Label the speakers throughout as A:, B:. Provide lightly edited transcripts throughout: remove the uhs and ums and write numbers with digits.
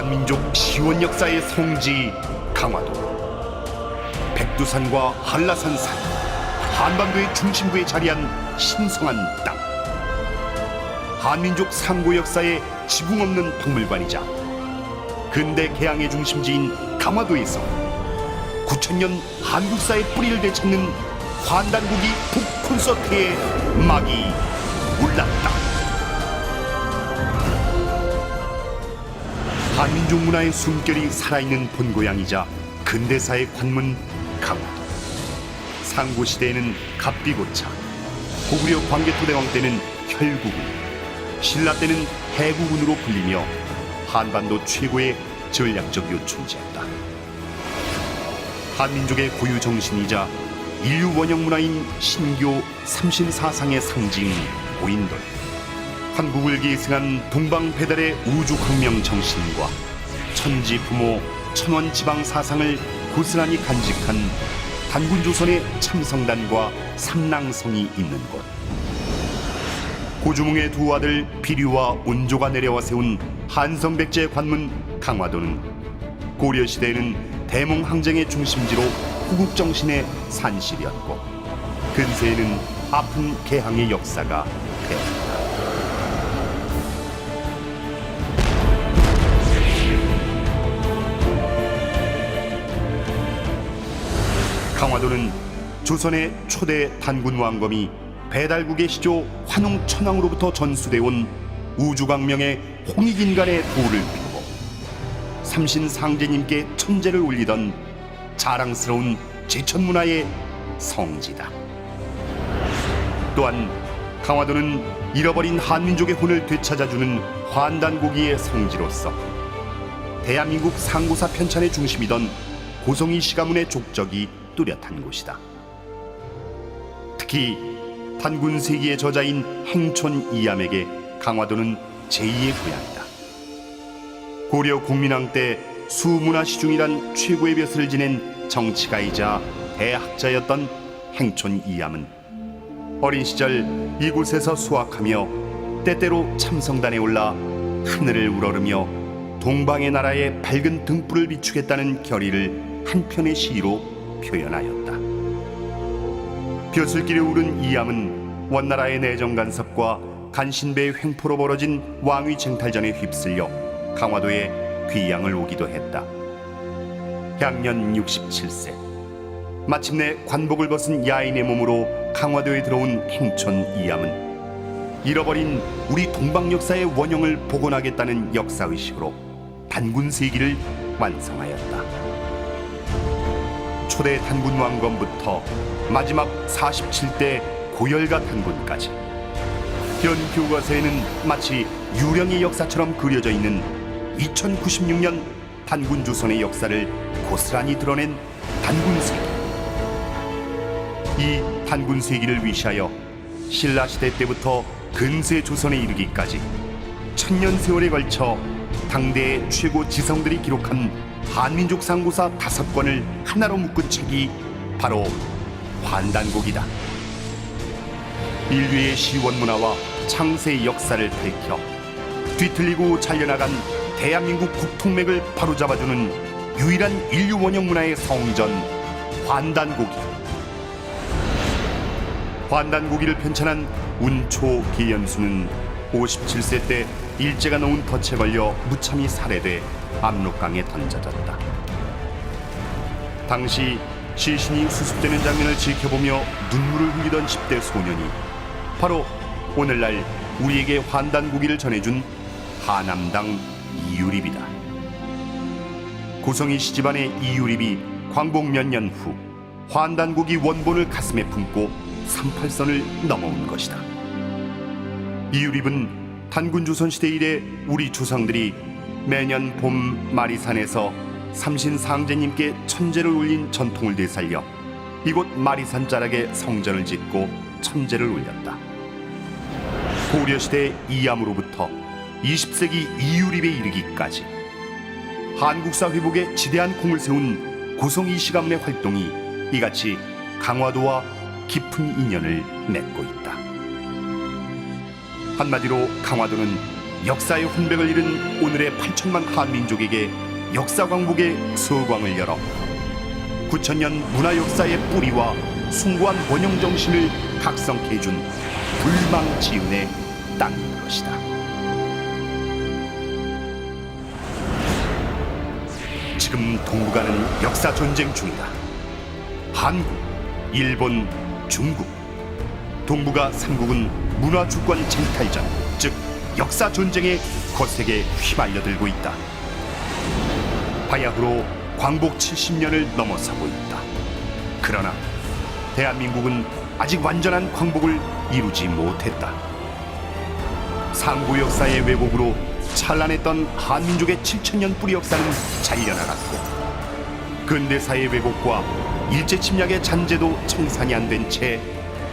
A: 한민족 시원 역사의 성지 강화도. 백두산과 한라산 사이 한반도의 중심부에 자리한 신성한 땅. 한민족 상고 역사의 지붕 없는 박물관이자 근대 개항의 중심지인 강화도에서 9,000년 한국사의 뿌리를 되찾는 환단고기 북콘서트의 막이 올랐다. 한민족 문화의 숨결이 살아있는 본고향이자 근대사의 관문 강화도. 상고시대에는 갑비고차, 고구려 광개토대왕 때는 혈구군, 신라 때는 해구군으로 불리며 한반도 최고의 전략적 요충지였다. 한민족의 고유 정신이자 인류 원형 문화인 신교 삼신사상의 상징 고인돌. 한국을 계승한 동방배달의 우주혁명 정신과 천지부모 천원지방 사상을 고스란히 간직한 단군조선의 참성단과 삼랑성이 있는 곳. 고주몽의 두 아들 비류와 온조가 내려와 세운 한성백제 관문 강화도는 고려시대에는 대몽항쟁의 중심지로 후국정신의 산실이었고, 근세에는 아픈 개항의 역사가 되었다. 강화도는 조선의 초대 단군 왕검이 배달국의 시조 환웅천왕으로부터 전수돼 온 우주광명의 홍익인간의 도를 빌고 삼신상제님께 천제를 올리던 자랑스러운 제천문화의 성지다. 또한 강화도는 잃어버린 한민족의 혼을 되찾아주는 환단고기의 성지로서 대한민국 상고사 편찬의 중심이던 고성이 시가문의 족적이 뚜렷한 곳이다. 특히 단군 세기의 저자인 행촌 이암에게 강화도는 제2의 고향이다. 고려 공민왕 때 수문화시중이란 최고의 벼슬을 지낸 정치가이자 대학자였던 행촌 이암은 어린 시절 이곳에서 수학하며 때때로 참성단에 올라 하늘을 우러르며 동방의 나라에 밝은 등불을 비추겠다는 결의를 한 편의 시로 표현하였다. 벼슬길에 오른 이암은 원나라의 내정 간섭과 간신배의 횡포로 벌어진 왕위 쟁탈전에 휩쓸려 강화도에 귀양을 오기도 했다. 향년 67세. 마침내 관복을 벗은 야인의 몸으로 강화도에 들어온 행촌 이암은 잃어버린 우리 동방 역사의 원형을 복원하겠다는 역사의식으로 단군 세기를 완성하였다. 초대 단군 왕검부터 마지막 47대 고열가 단군까지 현 교과서에는 마치 유령의 역사처럼 그려져 있는 2096년 단군 조선의 역사를 고스란히 드러낸 단군 세기. 이 단군 세기를 위시하여 신라 시대 때부터 근세 조선에 이르기까지 1000년 세월에 걸쳐 당대의 최고 지성들이 기록한 한민족 상고사 5권을 하나로 묶은 책이 바로 환단곡이다. 인류의 시원문화와 창세의 역사를 밝혀 뒤틀리고 잘려나간 대한민국 국통맥을 바로잡아주는 유일한 인류 원형 문화의 성전 환단곡이. 환단곡이를 편찬한 운초 기연수는 57세 때 일제가 놓은 덫에 걸려 무참히 살해돼 압록강에 던져졌다. 당시 시신이 수습되는 장면을 지켜보며 눈물을 흘리던 10대 소년이 바로 오늘날 우리에게 환단고기를 전해준 하남당 이유립이다. 고성이 시집안의 이유립이 광복 몇 년 후 환단고기 원본을 가슴에 품고 38선을 넘어온 것이다. 이유립은 단군조선시대 이래 우리 조상들이 매년 봄 마리산에서 삼신상제님께 천제를 올린 전통을 되살려 이곳 마리산 자락에 성전을 짓고 천제를 올렸다. 고려시대 이암으로부터 20세기 이유립에 이르기까지 한국사 회복에 지대한功을 세운 고성이 시가문의 활동이 이같이 강화도와 깊은 인연을 맺고 있다. 한마디로 강화도는 역사의 혼백을 잃은 오늘의 8천만 한민족에게 역사 광복의 서광을 열어 9천년 문화 역사의 뿌리와 숭고한 원형 정신을 각성케 해준 불망지은의 땅인 것이다. 지금 동북아는 역사 전쟁 중이다. 한국, 일본, 중국, 동북아 3국은 문화 주권 쟁탈전, 즉 역사 전쟁에 거세게 휘말려들고 있다. 바야흐로 광복 70년을 넘어서고 있다. 그러나 대한민국은 아직 완전한 광복을 이루지 못했다. 상고 역사의 왜곡으로 찬란했던 한민족의 7천년 뿌리 역사는 잘려나갔고, 근대사의 왜곡과 일제 침략의 잔재도 청산이 안 된 채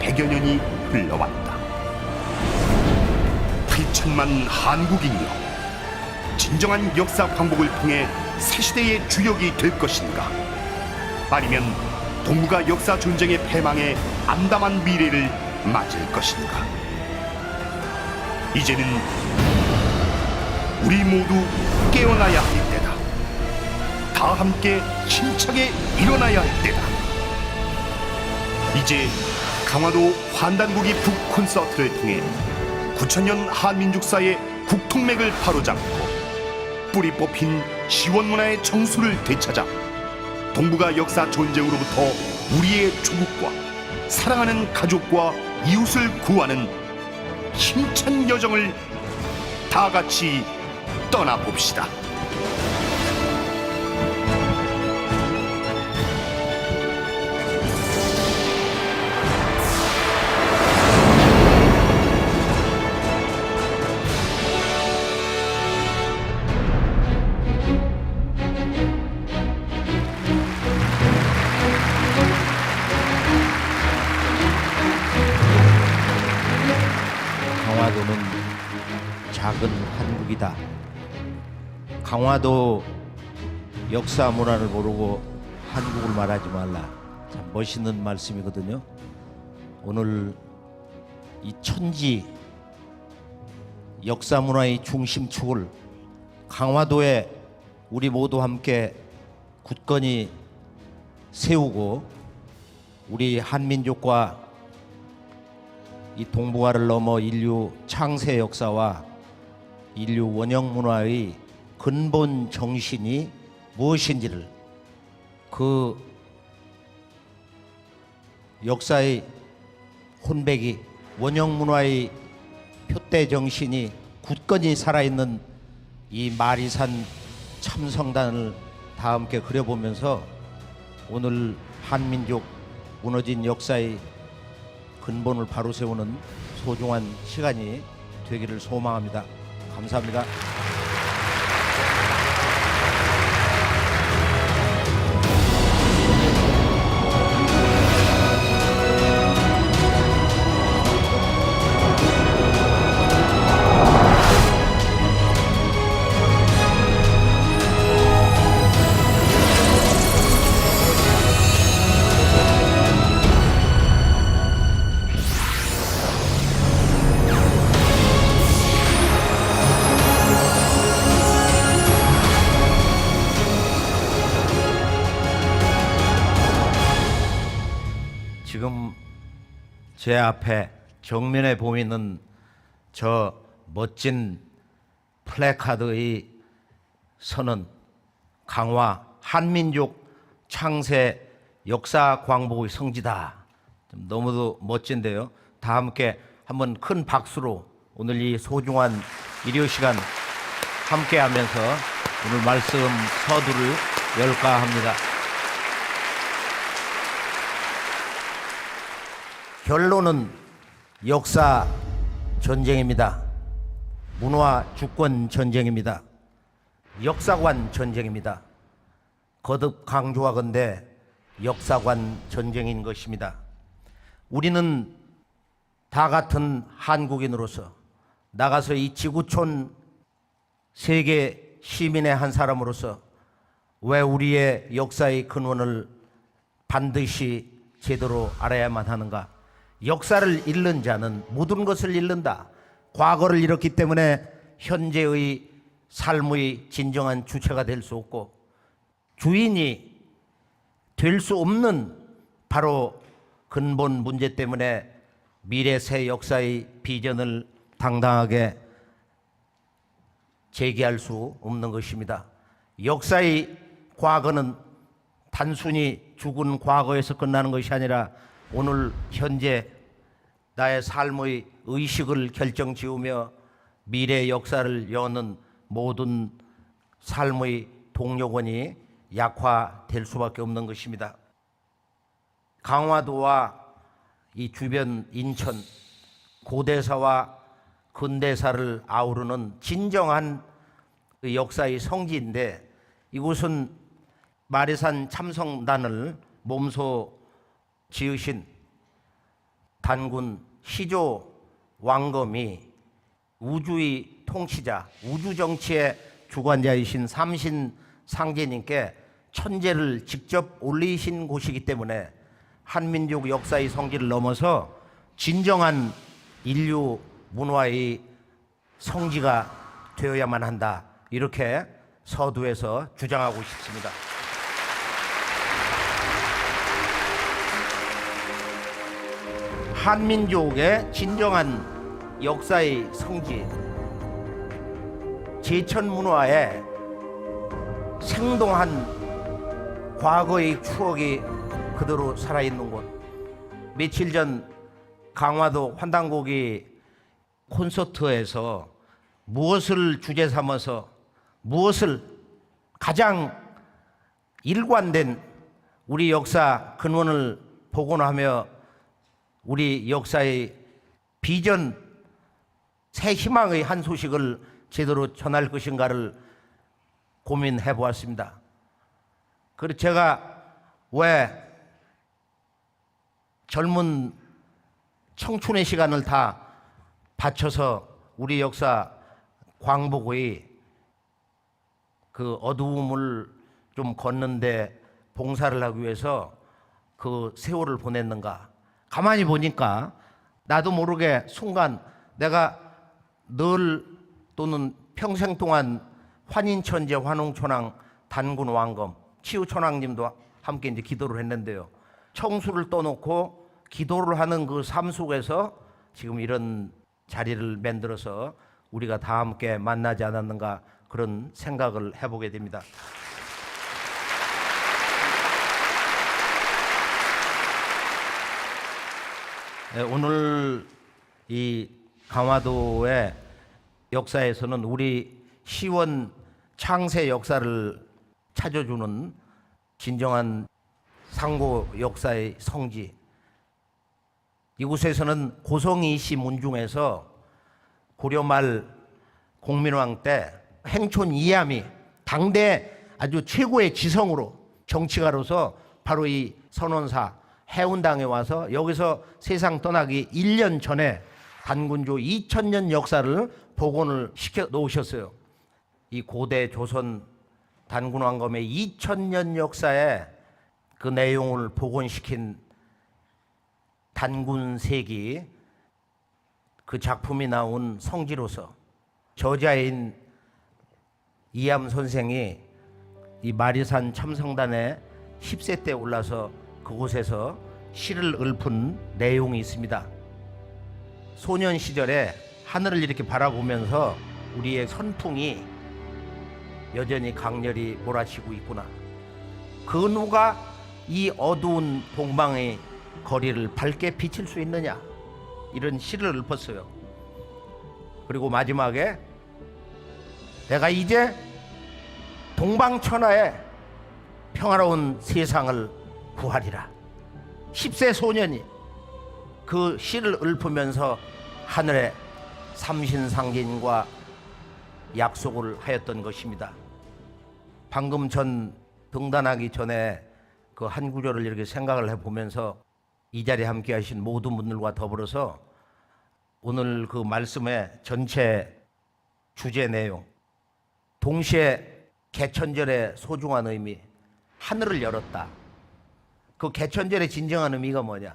A: 100여 년이 흘러왔다. 8천만 한국인이여, 진정한 역사 광복을 통해 새 시대의 주역이 될 것인가? 아니면 동북아 역사 전쟁의 패망에 암담한 미래를 맞을 것인가? 이제는 우리 모두 깨어나야 할 때다. 다 함께 힘차게 일어나야 할 때다. 이제 강화도 환단국이 북 콘서트를 통해 9천년 한민족사의 국통맥을 바로잡고 뿌리 뽑힌 시원문화의 정수를 되찾아 동북아 역사 전쟁으로부터 우리의 조국과 사랑하는 가족과 이웃을 구하는 힘찬 여정을 다 같이 떠나봅시다.
B: 강화도는 작은 한국이다. 강화도 역사 문화를 모르고 한국을 말하지 말라. 참 멋있는 말씀이거든요. 오늘 이 천지 역사 문화의 중심축을 강화도에 우리 모두 함께 굳건히 세우고 우리 한민족과 이 동북아를 넘어 인류 창세 역사와 인류 원형 문화의 근본 정신이 무엇인지를, 그 역사의 혼백이 원형 문화의 표대 정신이 굳건히 살아있는 이 마리산 참성단을 다 함께 그려보면서 오늘 한민족 무너진 역사의 근본을 바로 세우는 소중한 시간이 되기를 소망합니다. 감사합니다. 지금 제 앞에 정면에 보이는 저 멋진 플래카드의 선은 강화 한민족 창세 역사 광복의 성지다. 너무도 멋진데요. 다 함께 한번 큰 박수로 오늘 이 소중한 일요 시간 함께 하면서 오늘 말씀 서두를 열까 합니다. 결론은 역사 전쟁입니다. 문화 주권 전쟁입니다. 역사관 전쟁입니다. 거듭 강조하건대 역사관 전쟁인 것입니다. 우리는 다 같은 한국인으로서 나가서 이 지구촌 세계 시민의 한 사람으로서 왜 우리의 역사의 근원을 반드시 제대로 알아야만 하는가? 역사를 잃는 자는 모든 것을 잃는다. 과거를 잃었기 때문에 현재의 삶의 진정한 주체가 될 수 없고 주인이 될 수 없는 바로 근본 문제 때문에 미래 새 역사의 비전을 당당하게 제기할 수 없는 것입니다. 역사의 과거는 단순히 죽은 과거에서 끝나는 것이 아니라 오늘 현재 나의 삶의 의식을 결정지으며 미래 역사를 여는 모든 삶의 동력원이 약화될 수밖에 없는 것입니다. 강화도와 이 주변 인천, 고대사와 근대사를 아우르는 진정한 역사의 성지인데 이곳은 마리산 참성단을 몸소 지으신 단군 시조 왕검이 우주의 통치자, 우주 정치의 주관자이신 삼신 상제님께 천재를 직접 올리신 곳이기 때문에 한민족 역사의 성지를 넘어서 진정한 인류 문화의 성지가 되어야만 한다. 이렇게 서두에서 주장하고 싶습니다. 한민족의 진정한 역사의 성지, 제천 문화에 생동한 과거의 추억이 그대로 살아있는 곳. 며칠 전 강화도 환단고기 콘서트에서 무엇을 주제 삼아서 무엇을 가장 일관된 우리 역사 근원을 복원하며 우리 역사의 비전 새 희망의 한 소식을 제대로 전할 것인가를 고민해 보았습니다. 그리고 제가 왜 젊은 청춘의 시간을 다 바쳐서 우리 역사 광복의 그 어두움을 좀 걷는데 봉사를 하기 위해서 그 세월을 보냈는가. 가만히 보니까 나도 모르게 순간 내가 늘 또는 평생 동안 환인천재 환웅천왕 단군 왕검 치우천왕님도 함께 이제 기도를 했는데요. 청수를 떠놓고 기도를 하는 그 삶 속에서 지금 이런 자리를 만들어서 우리가 다 함께 만나지 않았는가 그런 생각을 해보게 됩니다. 오늘 이 강화도의 역사에서는 우리 시원 창세 역사를 찾아주는 진정한 상고 역사의 성지. 이곳에서는 고성이 씨 문중에서 고려 말 공민왕 때 행촌 이함이 당대 아주 최고의 지성으로 정치가로서 바로 이 선원사 해운당에 와서 여기서 세상 떠나기 1년 전에 단군조 2000년 역사를 복원을 시켜 놓으셨어요. 이 고대 조선 단군왕검의 2000년 역사에 그 내용을 복원시킨 단군세기 그 작품이 나온 성지로서 저자인 이함 선생이 이 마리산 참성단에 10세 때 올라서 그곳에서 시를 읊은 내용이 있습니다. 소년 시절에 하늘을 이렇게 바라보면서 우리의 선풍이 여전히 강렬히 몰아치고 있구나. 그 누가 이 어두운 동방의 거리를 밝게 비칠 수 있느냐. 이런 시를 읊었어요. 그리고 마지막에 내가 이제 동방천하의 평화로운 세상을 구하리라. 10세 소년이 그 시를 읊으면서 하늘에 삼신상제님과 약속을 하였던 것입니다. 방금 전 등단하기 전에 그 한 구절을 이렇게 생각을 해보면서 이 자리에 함께 하신 모든 분들과 더불어서 오늘 그 말씀의 전체 주제 내용, 동시에 개천절의 소중한 의미, 하늘을 열었다. 그 개천절의 진정한 의미가 뭐냐?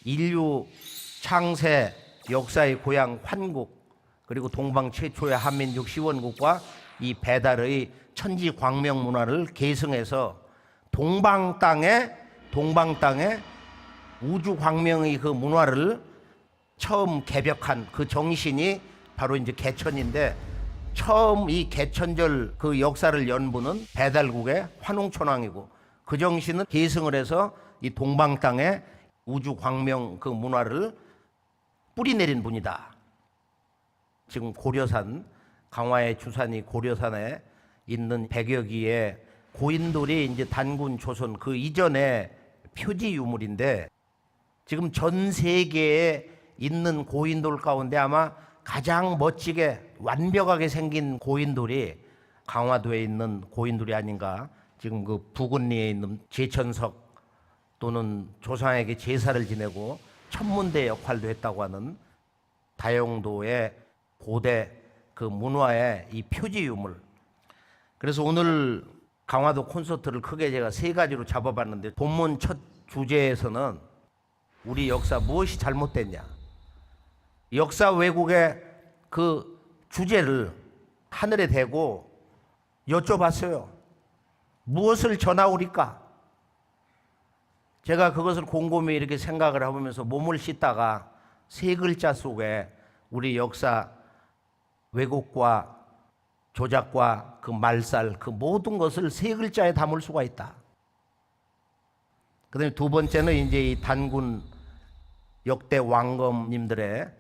B: 인류 창세 역사의 고향 환국, 그리고 동방 최초의 한민족 시원국과 이 배달의 천지 광명 문화를 계승해서 동방 땅에 우주 광명의 그 문화를 처음 개벽한 그 정신이 바로 이제 개천인데, 처음 이 개천절 그 역사를 연부는 배달국의 환웅천왕이고, 그 정신을 계승을 해서 이 동방 땅에 우주 광명 그 문화를 뿌리내린 분이다. 지금 고려산, 강화의 주산이 고려산에 있는 100여 기의 고인돌이 이제 단군 조선 그 이전의 표지 유물인데, 지금 전 세계에 있는 고인돌 가운데 아마 가장 멋지게 완벽하게 생긴 고인돌이 강화도에 있는 고인돌이 아닌가. 지금 그 부근리에 있는 제천석 또는 조상에게 제사를 지내고 천문대 역할도 했다고 하는 다용도의 고대 그 문화의 이 표지 유물. 그래서 오늘 강화도 콘서트를 크게 제가 세 가지로 잡아봤는데, 본문 첫 주제에서는 우리 역사 무엇이 잘못됐냐, 역사 왜곡의 그 주제를 하늘에 대고 여쭤봤어요. 무엇을 전하오리까? 제가 그것을 곰곰이 이렇게 생각을 해보면서 몸을 씻다가 세 글자 속에 우리 역사 왜곡과 조작과 그 말살, 그 모든 것을 세 글자에 담을 수가 있다. 그 다음에 두 번째는 이제 이 단군 역대 왕검님들의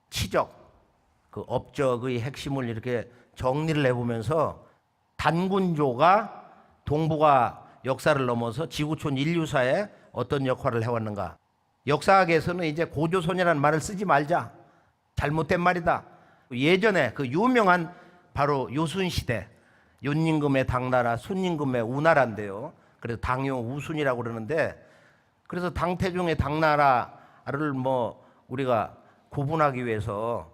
B: 치적, 그 업적의 핵심을 이렇게 정리를 해보면서 단군조가 동북아 역사를 넘어서 지구촌 인류사에 어떤 역할을 해왔는가. 역사학에서는 이제 고조선이라는 말을 쓰지 말자. 잘못된 말이다. 예전에 그 유명한 바로 요순시대, 윤임금의 당나라, 순임금의 우나라인데요. 그래서 당요 우순이라고 그러는데, 그래서 당태종의 당나라를 뭐 우리가 구분하기 위해서,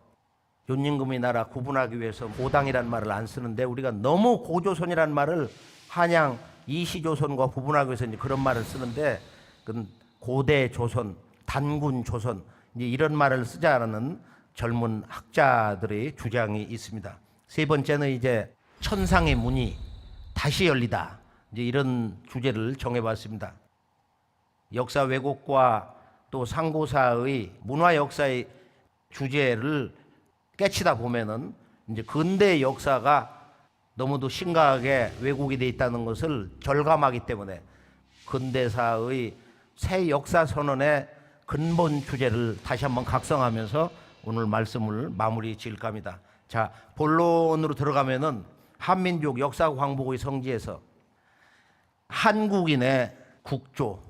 B: 윤임금의 나라 구분하기 위해서 고당이라는 말을 안 쓰는데, 우리가 너무 고조선이라는 말을 한양 이시조선과 구분하기 위해서 이제 그런 말을 쓰는데, 그건 고대 조선, 단군 조선, 이제 이런 말을 쓰자는 젊은 학자들의 주장이 있습니다. 세 번째는 이제 천상의 문이 다시 열리다. 이제 이런 주제를 정해봤습니다. 역사 왜곡과 또 상고사의 문화 역사의 주제를 깨치다 보면은 이제 근대 역사가 너무도 심각하게 왜곡이 돼 있다는 것을 절감하기 때문에 근대사의 새 역사 선언의 근본 주제를 다시 한번 각성하면서 오늘 말씀을 마무리 지을까 합니다. 자, 본론으로 들어가면은 한민족 역사 광복의 성지에서 한국인의 국조,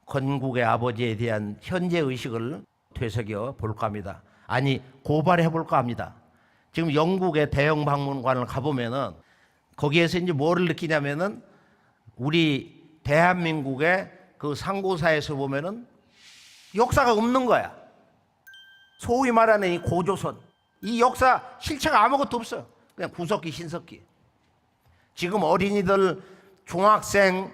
B: 건국의 아버지에 대한 현재 의식을 되새겨 볼까 합니다. 아니, 고발해 볼까 합니다. 지금 영국의 대형 박물관을 가보면은 거기에서 이제 뭐를 느끼냐면은 우리 대한민국의 그 상고사에서 보면은 역사가 없는 거야. 소위 말하는 이 고조선, 이 역사 실체가 아무것도 없어요. 그냥 구석기 신석기. 지금 어린이들, 중학생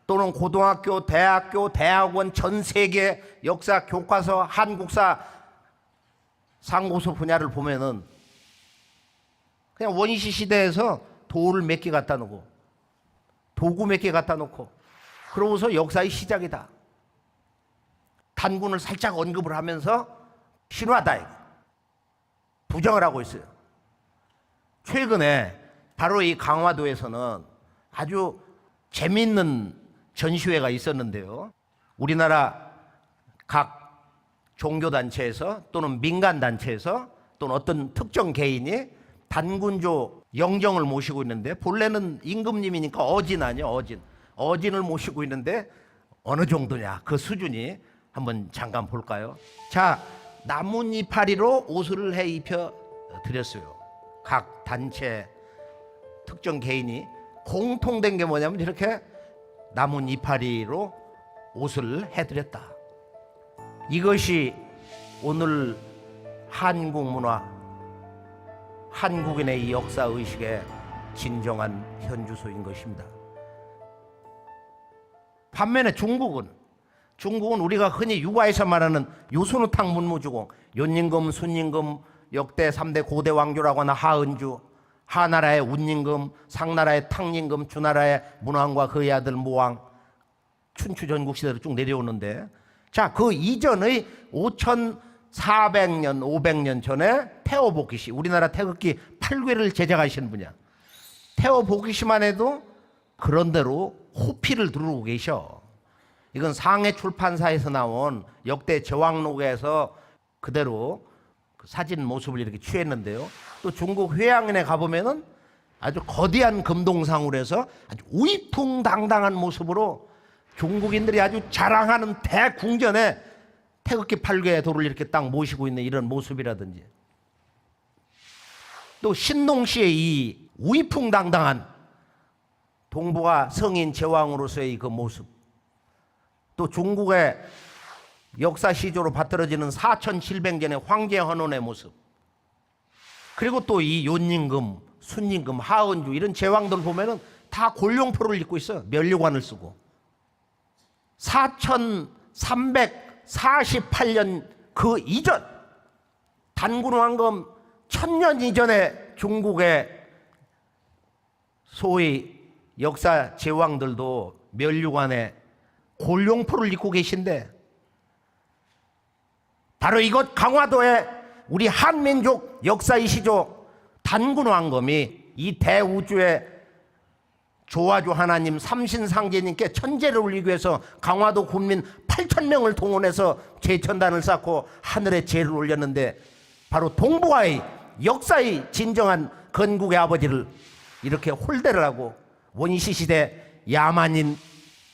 B: 또는 고등학교, 대학교, 대학원 전 세계 역사 교과서, 한국사 상고서 분야를 보면은 그냥 원시 시대에서 돌을 몇 개 갖다 놓고 도구 몇 개 갖다 놓고 그러고서 역사의 시작이다. 단군을 살짝 언급을 하면서 신화다 이거. 부정을 하고 있어요. 최근에 바로 이 강화도에서는 아주 재미있는 전시회가 있었는데요. 우리나라 각 종교단체에서 또는 민간단체에서 또는 어떤 특정 개인이 단군조 영정을 모시고 있는데, 본래는 임금님이니까 어진 아니요, 어진을 모시고 있는데 어느 정도냐 그 수준이 한번 잠깐 볼까요? 자, 나뭇이파리로 옷을 해 입혀 드렸어요. 각 단체 특정 개인이 공통된 게 뭐냐면 이렇게 나뭇이파리로 옷을 해드렸다. 이것이 오늘 한국 문화, 한국인의 이 역사 의식의 진정한 현주소인 것입니다. 반면에 중국은 우리가 흔히 육아에서 말하는 요소누탕 문무주공, 윤임금, 순임금, 역대 3대 고대 왕조라고 하는 하은주, 하나라의 운임금, 상나라의 탕림금, 주나라의 문왕과 그의 아들 모왕, 춘추 전국 시대로 쭉 내려오는데, 자, 그 이전의 5,400년, 500년 전에 태어복기시, 우리나라 태극기 8괴를 제작하신 분이야. 태어복기시만 해도 그런대로 호피를 두르고 계셔. 이건 상해 출판사에서 나온 역대 제왕록에서 그대로 그 사진 모습을 이렇게 취했는데요. 또 중국 회양인에 가보면은 아주 거대한 금동상으로 해서 아주 우이풍당당한 모습으로 중국인들이 아주 자랑하는 대궁전에 태극기 8개 돌을 이렇게 딱 모시고 있는 이런 모습이라든지, 또 신농시의 이 우이풍당당한 동북아 성인 제왕으로서의 그 모습, 또 중국의 역사 시조로 받들어지는 4,700년의 황제 헌원의 모습, 그리고 또 이 윤임금, 순임금, 하은주 이런 제왕들 보면은 다 골룡포를 입고 있어. 면류관을 쓰고. 4,348년 그 이전, 단군 왕검 1000년 이전에 중국의 소위 역사 제왕들도 면류관에 골룡포를 입고 계신데, 바로 이곳 강화도에 우리 한민족 역사의 시조 단군 왕검이 이 대우주의 조화주 하나님 삼신상제님께 천재를 올리기 위해서 강화도 군민 8,000명을 동원해서 제천단을 쌓고 하늘에 제를 올렸는데, 바로 동북아의 역사의 진정한 건국의 아버지를 이렇게 홀대를 하고 원시 시대 야만인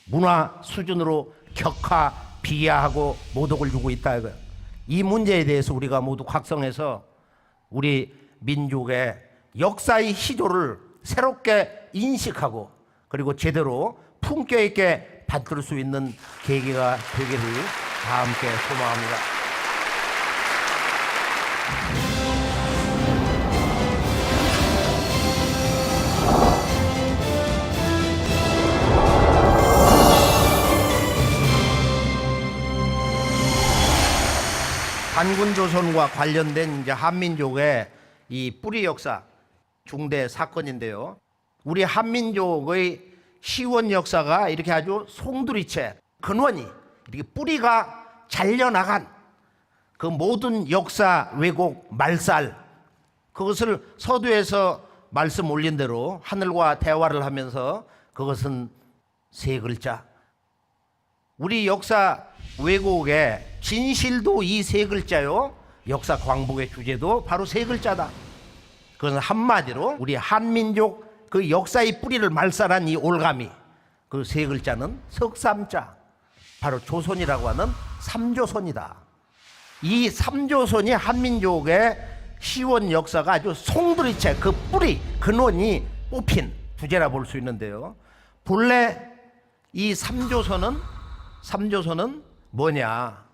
B: 문화 수준으로 격하 비하하고 모독을 주고 있다 이거예요. 이 문제에 대해서 우리가 모두 각성해서 우리 민족의 역사의 시조를 새롭게 인식하고 그리고 제대로 품격 있게 받들 수 있는 계기가 되기를 다 함께 소망합니다. 단군조선과 관련된 이제 한민족의 이 뿌리 역사 중대 사건인데요. 우리 한민족의 시원 역사가 이렇게 아주 송두리째 근원이 이렇게 뿌리가 잘려나간 그 모든 역사 왜곡 말살, 그것을 서두에서 말씀 올린 대로 하늘과 대화를 하면서 그것은 세 글자. 우리 역사 왜곡의 진실도 이 세 글자요. 역사 광복의 주제도 바로 세 글자다. 그것은 한마디로 우리 한민족 그 역사의 뿌리를 말살한 이 올가미, 그 세 글자는 석삼자, 바로 조선이라고 하는 삼조선이다. 이 삼조선이 한민족의 시원 역사가 아주 송두리째 그 뿌리 근원이 뽑힌 주제라 볼 수 있는데요. 본래 이 삼조선은 뭐냐?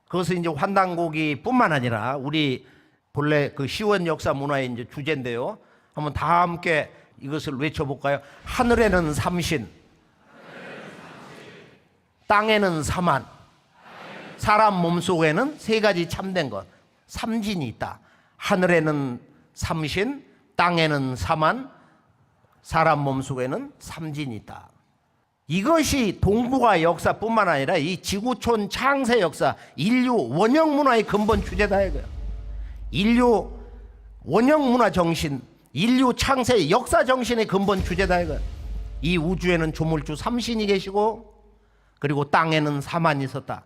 B: 그것은 이제 환단고기뿐만 아니라 우리 본래 그 시원 역사 문화의 이제 주제인데요. 한번 다 함께 이것을 외쳐볼까요? 하늘에는 삼신, 땅에는 사만, 사람 몸속에는 세 가지 참된 것, 삼진이 있다. 하늘에는 삼신, 땅에는 사만, 사람 몸속에는 삼진이 있다. 이것이 동북아 역사뿐만 아니라 이 지구촌 창세 역사, 인류 원형 문화의 근본 주제다 이거예요. 인류 원형 문화 정신, 인류 창세 역사 정신의 근본 주제다 이거예요. 이 우주에는 조물주 삼신이 계시고 그리고 땅에는 사만이 있었다.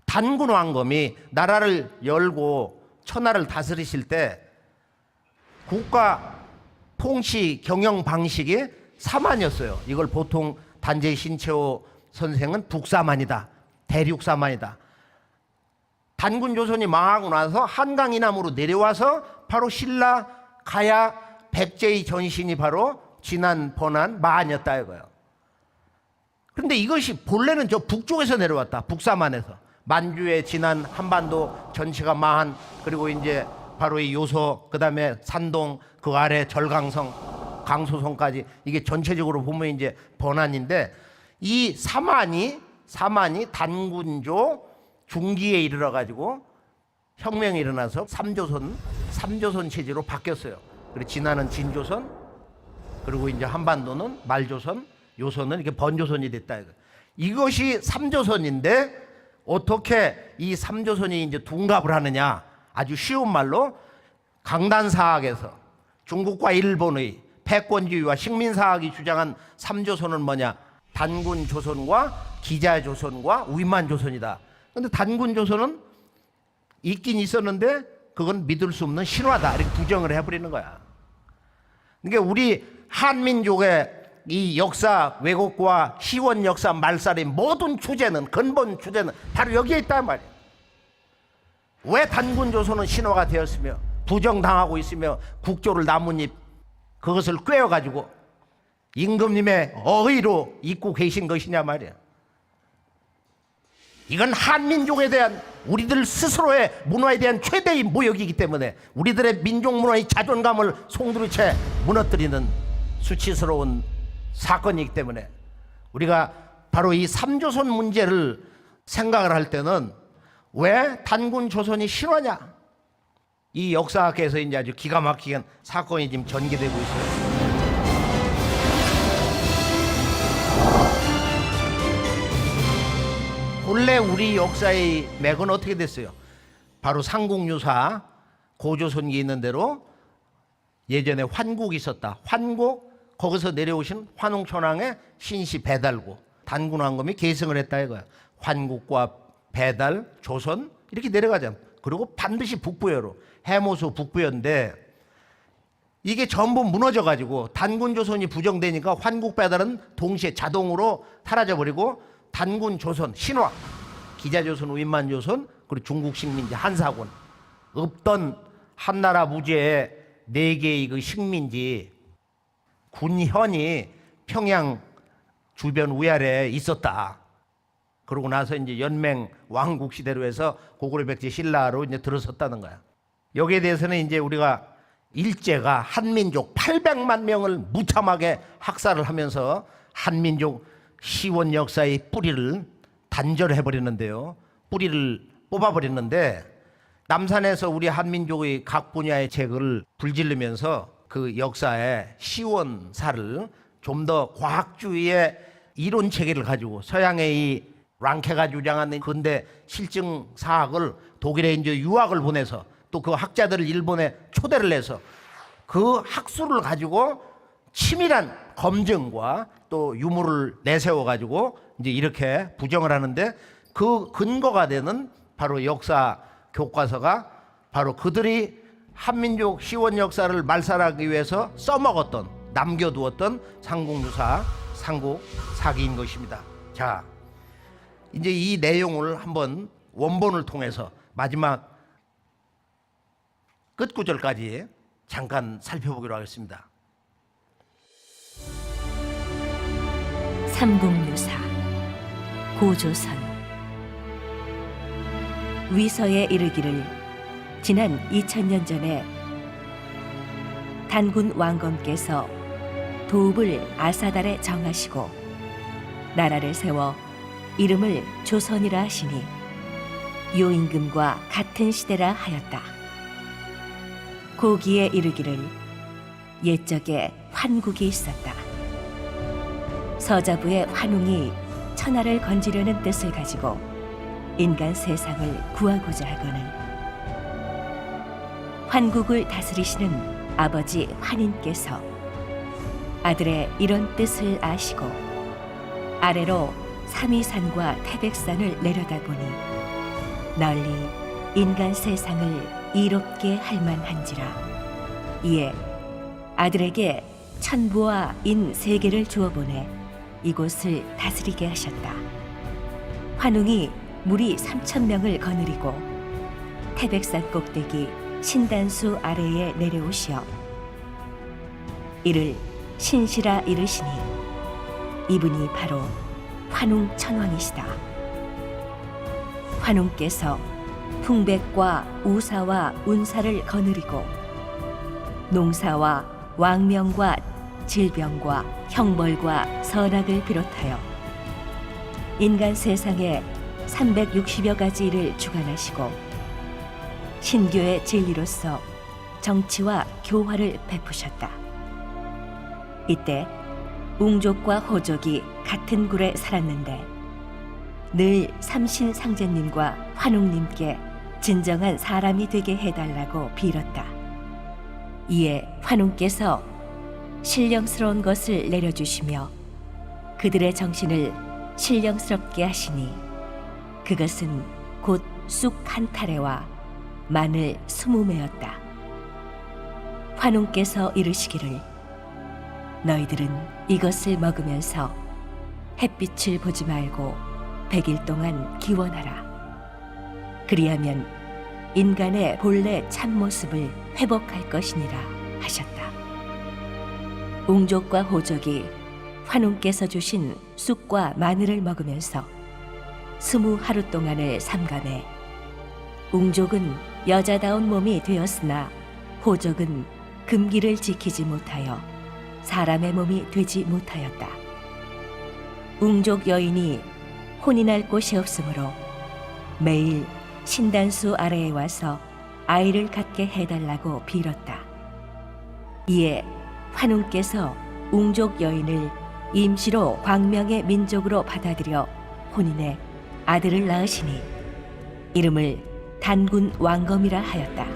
B: 단군 왕검이 나라를 열고 천하를 다스리실 때 국가 통치 경영 방식이 사만이었어요. 이걸 보통 단재 신채호 선생은 북사만이다, 대륙사만이다. 단군 조선이 망하고 나서 한강 이남으로 내려와서 바로 신라, 가야, 백제의 전신이 바로 진한, 번한, 마한이었다 이거예요. 그런데 이것이 본래는 저 북쪽에서 내려왔다. 북사만에서. 만주의 진한, 한반도 전체가 마한, 그리고 이제 바로 이 요소, 그 다음에 산동, 그 아래 절강성, 강소성까지 이게 전체적으로 보면 이제 번안인데, 이 사만이 단군조 중기에 이르러 가지고 혁명이 일어나서 삼조선 삼조선 체제로 바뀌었어요. 그리고 진화는 진조선, 그리고 이제 한반도는 말조선, 요선은 이렇게 번조선이 됐다. 이것이 삼조선인데 어떻게 이 삼조선이 이제 둔갑을 하느냐? 아주 쉬운 말로 강단사학에서 중국과 일본의 패권주의와 식민사학이 주장한 삼조선은 뭐냐? 단군조선과 기자조선과 위만조선이다. 그런데 단군조선은 있긴 있었는데 그건 믿을 수 없는 신화다, 이렇게 부정을 해버리는 거야. 그러니까 우리 한민족의 이 역사 왜곡과 시원 역사 말살의 모든 주제는, 근본 주제는 바로 여기에 있단 말이에요. 왜 단군조선은 신화가 되었으며 부정당하고 있으며 국조를 나뭇잎 그것을 꿰어가지고 임금님의 어의로 입고 계신 것이냐 말이에요. 이건 한민족에 대한 우리들 스스로의 문화에 대한 최대의 모욕이기 때문에 우리들의 민족 문화의 자존감을 송두리째 무너뜨리는 수치스러운 사건이기 때문에 우리가 바로 이 삼조선 문제를 생각을 할 때는 왜 단군조선이 신화냐? 이 역사학에서 이제 아주 기가 막히게 사건이 지금 전개되고 있어요. 본래 우리 역사의 맥은 어떻게 됐어요? 바로 삼국유사 고조선기 있는 대로 예전에 환국이 있었다. 환국, 거기서 내려오신 환웅천왕의 신씨 배달구, 단군왕검이 계승을 했다 이거야. 환국과 배달, 조선 이렇게 내려가잖아. 그리고 반드시 북부여로, 해모수 북부여인데 이게 전부 무너져가지고 단군조선이 부정되니까 환국 배달은 동시에 자동으로 사라져버리고 단군조선 신화, 기자조선, 위만조선, 그리고 중국 식민지 한사군, 없던 한나라 무제의 4개의 그 식민지 군현이 평양 주변 위아래에 있었다. 그러고 나서 이제 연맹 왕국 시대로 해서 고구려 백제 신라로 이제 들어섰다는 거야. 여기에 대해서는 이제 우리가 일제가 한민족 800만 명을 무참하게 학살을 하면서 한민족 시원 역사의 뿌리를 단절해 버리는데요. 뿌리를 뽑아 버리는데 남산에서 우리 한민족의 각 분야의 책을 불질르면서 그 역사의 시원사를 좀 더 과학주의의 이론 체계를 가지고 서양의 이 랑케가 주장하는 근대 실증 사학을 독일에 이제 유학을 보내서 또 그 학자들을 일본에 초대를 해서 그 학술을 가지고 치밀한 검증과 또 유물을 내세워 가지고 이제 이렇게 부정을 하는데 그 근거가 되는 바로 역사 교과서가 바로 그들이 한민족 시원 역사를 말살하기 위해서 써먹었던, 남겨두었던 삼국유사, 삼국사기인 것입니다. 자, 이제 이 내용을 한번 원본을 통해서 마지막 끝구절까지 잠깐 살펴보기로 하겠습니다.
C: 삼국유사 고조선 위서에 이르기를 지난 2000년 전에 단군 왕검께서 도읍을 아사달에 정하시고 나라를 세워 이름을 조선이라 하시니 요임금과 같은 시대라 하였다. 고기에 이르기를 옛적에 환국이 있었다. 서자부의 환웅이 천하를 건지려는 뜻을 가지고 인간 세상을 구하고자 하거늘 환국을 다스리시는 아버지 환인께서 아들의 이런 뜻을 아시고 아래로 삼위산과 태백산을 내려다보니 널리 인간 세상을 이롭게 할 만한지라. 이에 아들에게 천부와 인 3개를 주어보내 이곳을 다스리게 하셨다. 환웅이 무리 3000명을 거느리고 태백산 꼭대기 신단수 아래에 내려오시어 이를 신시라 이르시니 이분이 바로 환웅 천왕이시다. 환웅께서 풍백과 우사와 운사를 거느리고 농사와 왕명과 질병과 형벌과 선악을 비롯하여 인간 세상에 360여 가지 일을 주관하시고 신교의 진리로서 정치와 교화를 베푸셨다. 이때 웅족과 호족이 같은 굴에 살았는데 늘 삼신상제님과 환웅님께 진정한 사람이 되게 해달라고 빌었다. 이에 환웅께서 신령스러운 것을 내려주시며 그들의 정신을 신령스럽게 하시니 그것은 곧 쑥 한 타래와 마늘 20매였다. 환웅께서 이르시기를 너희들은 이것을 먹으면서 햇빛을 보지 말고 100일 동안 기원하라. 그리하면 인간의 본래 참모습을 회복할 것이니라 하셨다. 웅족과 호족이 환웅께서 주신 쑥과 마늘을 먹으면서 20하루 동안을 삼가매 웅족은 여자다운 몸이 되었으나 호족은 금기를 지키지 못하여 사람의 몸이 되지 못하였다. 웅족 여인이 혼인할 곳이 없으므로 매일 신단수 아래에 와서 아이를 갖게 해달라고 빌었다. 이에 환웅께서 웅족 여인을 임시로 광명의 민족으로 받아들여 혼인해 아들을 낳으시니 이름을 단군 왕검이라 하였다.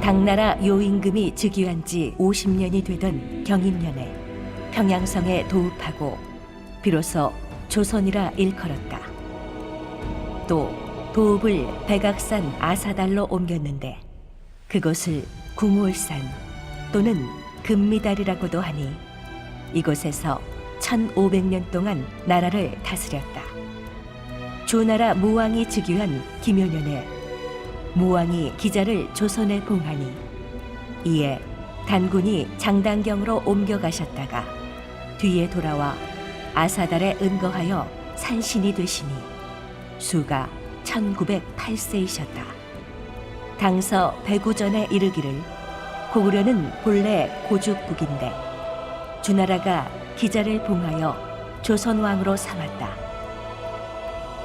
C: 당나라 요임금이 즉위한 지 50년이 되던 경인년에 평양성에 도읍하고 비로소 조선이라 일컬었다. 또 도읍을 백악산 아사달로 옮겼는데 그곳을 궁월산 또는 금미달이라고도 하니 이곳에서 1500년 동안 나라를 다스렸다. 주나라 무왕이 즉위한 기묘년에 무왕이 기자를 조선에 봉하니 이에 단군이 장단경으로 옮겨가셨다가 뒤에 돌아와 아사달에 은거하여 산신이 되시니 수가 1908세이셨다. 당서 배구전에 이르기를 고구려는 본래 고죽국인데 주나라가 기자를 봉하여 조선왕으로 삼았다.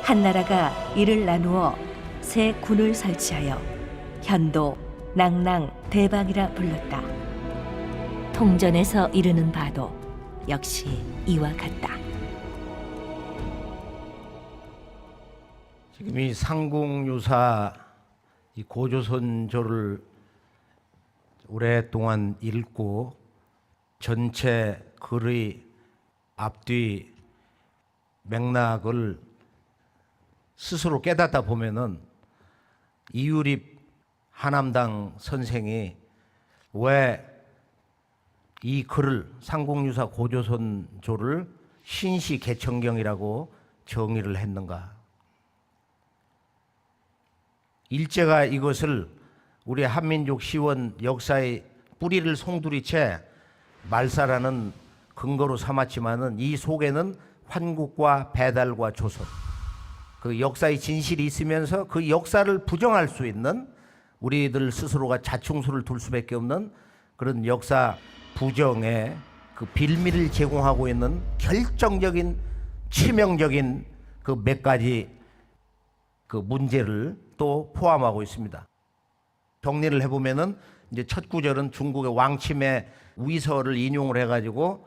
C: 한나라가 이를 나누어 세 군을 설치하여 현도, 낭랑, 대방이라 불렀다. 통전에서 이르는 바도 역시 이와 같다.
B: 지금 이 상궁유사 이 고조선조를 오랫동안 읽고 전체 글의 앞뒤 맥락을 스스로 깨닫다 보면은 이유립 하남당 선생이 왜 이 글을 상궁유사 고조선조를 신시개천경이라고 정의를 했는가? 일제가 이것을 우리 한민족 시원 역사의 뿌리를 송두리째 말살하는 근거로 삼았지만은 이 속에는 환국과 배달과 조선 그 역사의 진실이 있으면서 그 역사를 부정할 수 있는 우리들 스스로가 자충수를 둘 수밖에 없는 그런 역사 부정의 그 빌미를 제공하고 있는 결정적인 치명적인 그 몇 가지 그 문제를 또 포함하고 있습니다. 정리를 해보면은 이제 첫 구절은 중국의 왕침의 위서를 인용을 해가지고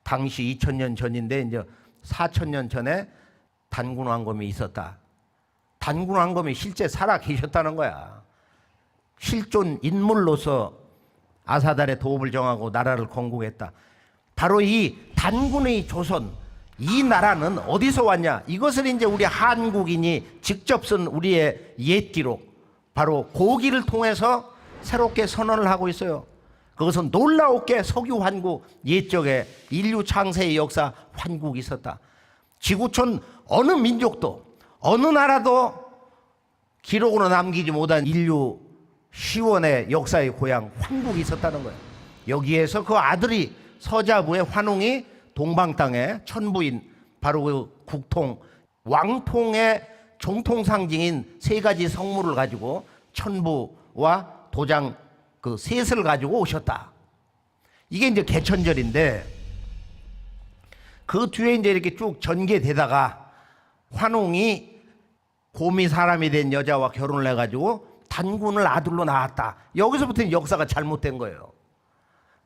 B: 당시 2000년 전인데 이제 4000년 전에 단군 왕검이 있었다. 단군 왕검이 실제 살아 계셨다는 거야. 실존 인물로서 아사달의 도읍을 정하고 나라를 건국했다. 바로 이 단군의 조선 이 나라는 어디서 왔냐? 이것을 이제 우리 한국인이 직접 쓴 우리의 옛기록 바로 고기를 통해서 새롭게 선언을 하고 있어요. 그것은 놀라웠게 석유 환국 옛적에 인류 창세의 역사 환국이 있었다. 지구촌 어느 민족도 어느 나라도 기록으로 남기지 못한 인류 시원의 역사의 고향 환국이 있었다는 거예요. 여기에서 그 아들이 서자부의 환웅이 동방 땅에 천부인 바로 그 국통 왕통의 정통 상징인 세 가지 성물을 가지고 천부와 도장 그 셋을 가지고 오셨다. 이게 이제 개천절인데 그 뒤에 이제 이렇게 쭉 전개되다가 환웅이 곰이 사람이 된 여자와 결혼을 해가지고 단군을 아들로 낳았다. 여기서부터 역사가 잘못된 거예요.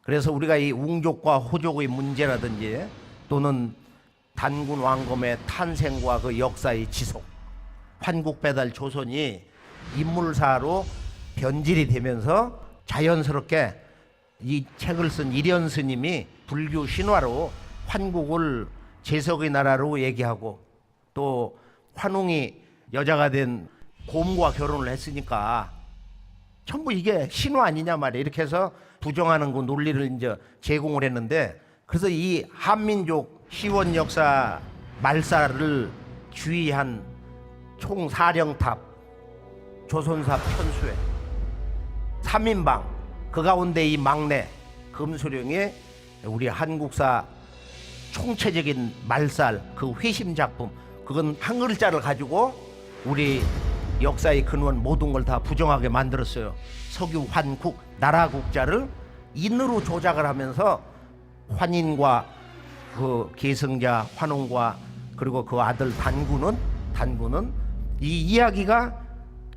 B: 그래서 우리가 이 웅족과 호족의 문제라든지 또는 단군 왕검의 탄생과 그 역사의 지속, 환국배달 조선이 인물사로 변질이 되면서 자연스럽게 이 책을 쓴 일현 스님이 불교 신화로 환국을 제석의 나라로 얘기하고 또 환웅이 여자가 된 곰과 결혼을 했으니까 전부 이게 신화 아니냐 말이야. 이렇게 해서 부정하는 그 논리를 이제 제공을 했는데, 그래서 이 한민족 시원 역사 말살을 주의한 총사령탑 조선사 편수회 3인방 그 가운데 이 막내 금수령이 우리 한국사 총체적인 말살 그 회심 작품, 그건 한 글자를 가지고 우리 역사의 근원 모든 걸 다 부정하게 만들었어요. 석유 환국 나라 국자를 인으로 조작을 하면서 환인과 그 계승자 환웅과 그리고 그 아들 단군은 이 이야기가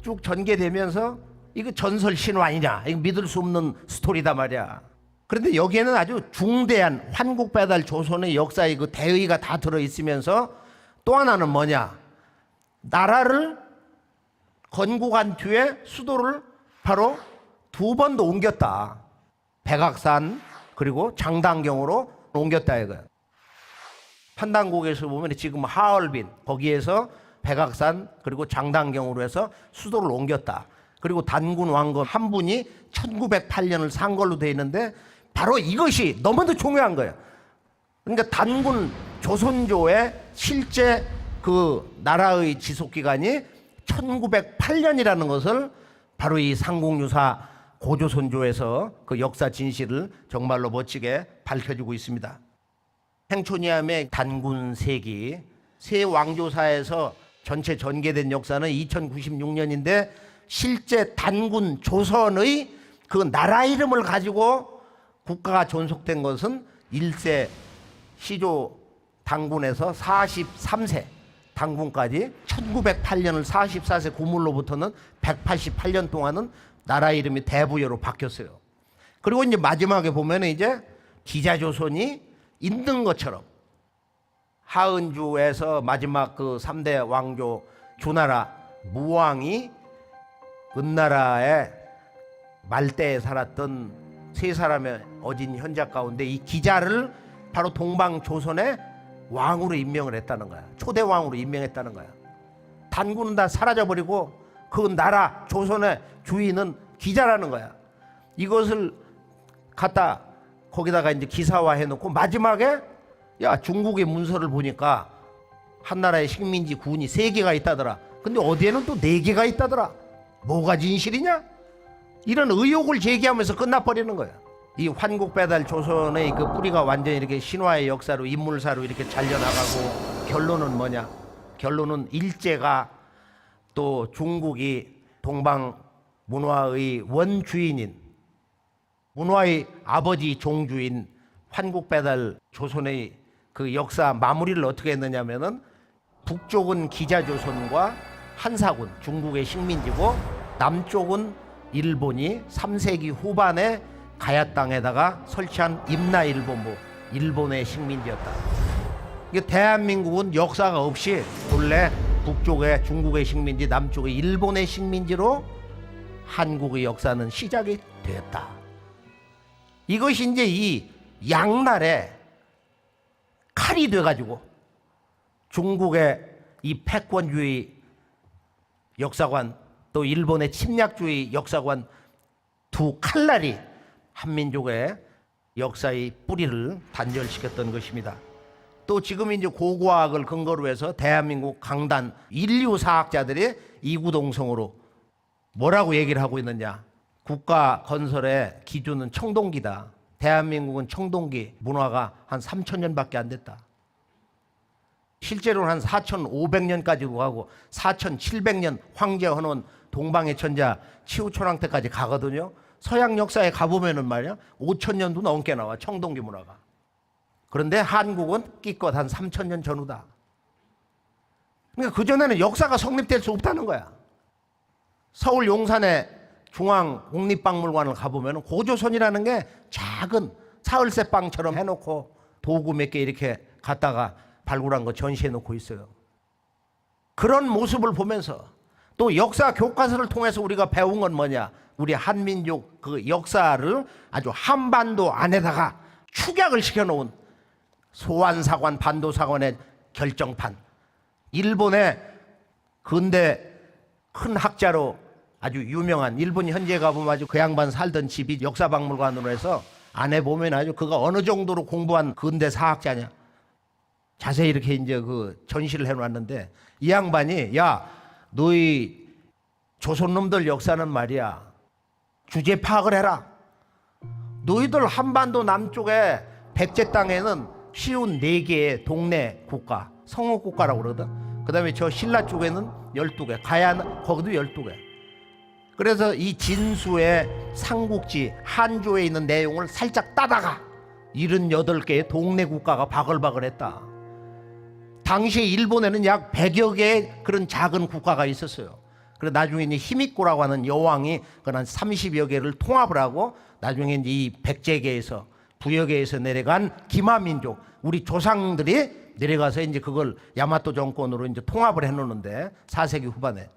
B: 쭉 전개되면서 이거 전설 신화 아니냐, 이거 믿을 수 없는 스토리다 말이야. 그런데 여기에는 아주 중대한 환국배달 조선의 역사의 그 대의가 다 들어있으면서 또 하나는 뭐냐, 나라를 건국한 뒤에 수도를 바로 두 번도 옮겼다. 백악산 그리고 장당경으로 옮겼다 이거야. 판단국에서 보면 지금 하얼빈 거기에서 백악산 그리고 장당경으로 해서 수도를 옮겼다. 그리고 단군 왕검 한 분이 1908년을 산 걸로 되어 있는데 바로 이것이 너무도 중요한 거예요. 그러니까 단군 조선조의 실제 그 나라의 지속기간이 1908년이라는 것을 바로 이 상공유사 고조선조에서 그 역사 진실을 정말로 멋지게 밝혀주고 있습니다. 행초니암의 단군 세기 세 왕조사에서 전체 전개된 역사는 2096년인데 실제 단군 조선의 그 나라 이름을 가지고 국가가 존속된 것은 1세 시조 단군에서 43세 단군까지 1908년을 44세 고물로부터는 188년 동안은 나라 이름이 대부여로 바뀌었어요. 그리고 이제 마지막에 보면 이제 기자조선이 있는 것처럼 하은주에서 마지막 그 3대 왕조 주나라 무왕이 은나라의 말대에 살았던 세 사람의 어진 현자 가운데 이 기자를 바로 동방조선의 왕으로 임명을 했다는 거야. 초대왕으로 임명했다는 거야. 단군은 다 사라져버리고 그 나라 조선의 주인은 기자라는 거야. 이것을 갖다 거기다가 이제 기사화 해놓고 마지막에 야 중국의 문서를 보니까 한나라의 식민지 군이 3개가 있다더라. 근데 어디에는 또 4개가 있다더라. 뭐가 진실이냐? 이런 의혹을 제기하면서 끝나버리는 거야. 이 환국배달 조선의 그 뿌리가 완전히 이렇게 신화의 역사로 인물사로 이렇게 잘려나가고 결론은 뭐냐? 결론은 일제가 또 중국이 동방 문화의 원주인인 문화의 아버지 종주인 환국배달 조선의 그 역사 마무리를 어떻게 했느냐면은 북쪽은 기자조선과 한사군 중국의 식민지고 남쪽은 일본이 3세기 후반에 가야 땅에다가 설치한 임나일본부 일본의 식민지였다. 이게 대한민국은 역사가 없이 본래 북쪽의 중국의 식민지 남쪽의 일본의 식민지로 한국의 역사는 시작이 되었다. 이것이 이제 이 양날의 칼이 돼가지고 중국의 이 패권주의 역사관 또 일본의 침략주의 역사관 두 칼날이 한민족의 역사의 뿌리를 단절시켰던 것입니다. 또 지금 이제 고고학을 근거로 해서 대한민국 강단 인류사학자들이 이구동성으로 뭐라고 얘기를 하고 있느냐? 국가 건설의 기준은 청동기다. 대한민국은 청동기 문화가 한 3,000년밖에 안 됐다. 실제로는 한 4,500년까지도 가고 4,700년 황제 헌원 동방의 천자 치우초랑 때까지 가거든요. 서양 역사에 가보면은 말이야 5,000년도 넘게 나와 청동기 문화가. 그런데 한국은 끼껏 한 3,000년 전후다. 그러니까 그전에는 역사가 성립될 수 없다는 거야. 서울 용산에 중앙국립박물관을 가보면 고조선이라는 게 작은 사흘새빵처럼 해놓고 도구 몇 개 이렇게 갖다가 발굴한 거 전시해 놓고 있어요. 그런 모습을 보면서 또 역사 교과서를 통해서 우리가 배운 건 뭐냐? 우리 한민족 그 역사를 아주 한반도 안에다가 축약을 시켜놓은 소환사관, 반도사관의 결정판. 일본의 근대 큰 학자로 아주 유명한 일본 현지에 가보면 아주 그 양반 살던 집이 역사박물관으로 해서 안에 보면 아주 그가 어느 정도로 공부한 근대 사학자냐. 자세히 이렇게 이제 그 전시를 해놨는데 이 양반이 야, 너희 조선놈들 역사는 말이야. 주제 파악을 해라. 너희들 한반도 남쪽에 백제 땅에는 쉬운 4개의 동네 국가, 성읍국가라고 그러거든. 그 다음에 저 신라 쪽에는 12개, 가야는 거기도 12개. 그래서 이 진수의 삼국지 한조에 있는 내용을 살짝 따다가 78개의 동네 국가가 바글바글했다. 당시에 일본에는 약 100여 개의 그런 작은 국가가 있었어요. 그래서 나중에 이제 히미코라고 하는 여왕이 그한 30여 개를 통합을 하고 나중에 이제 이 백제계에서 부여계에서 내려간 기마민족 우리 조상들이 내려가서 이제 그걸 야마토 정권으로 이제 통합을 해놓는데 4세기 후반에.